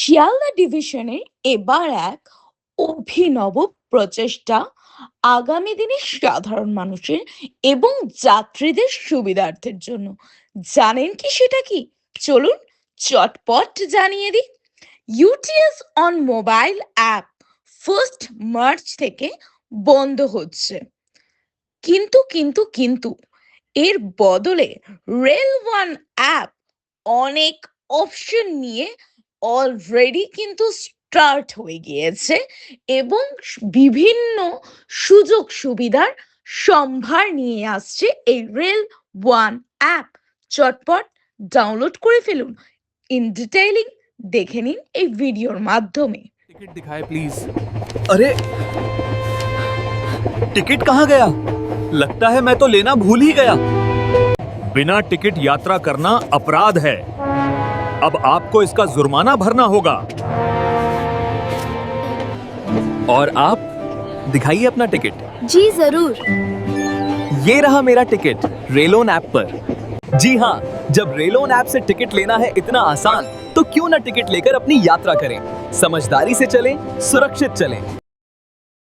শিয়ালদা ডিভিশনে এবার এক অভিনব প্রচেষ্টা আগামী দিনে সাধারণ মানুষের এবং যাত্রীদের সুবিধার্থের জন্য। জানেন কি সেটা কি? চলুন চটপট জানিয়ে দিই। UTS on mobile app 1 March থেকে বন্ধ হচ্ছে। কিন্তু এর বদলে রেল ওয়ান অ্যাপ অনেক অপশন নিয়ে অলরেডি কিন্তু স্টার্ট হয়ে গিয়েছে এবং বিভিন্ন সুযোগ সুবিধার সম্ভার নিয়ে আসছে এই রেল ওয়ান অ্যাপ। চটপট ডাউনলোড করে ফেলুন। ইন ডিটেইলিং দেখে নিন এই ভিডিওর মাধ্যমে। टिकट दिखाए प्लीज। अरे टिकट कहाँ गया? लगता है मैं तो लेना भूल ही गया। बिना टिकट यात्रा करना अपराध है। अब आपको इसका जुर्माना भरना होगा। और आप दिखाइए अपना टिकट। जी जरूर। ये रहा मेरा टिकट रेलोन ऐप पर। जी हाँ, जब रेलोन ऐप से टिकट लेना है इतना आसान, तो क्यों ना टिकट लेकर अपनी यात्रा करें। समझदारी से चलें, सुरक्षित चलें।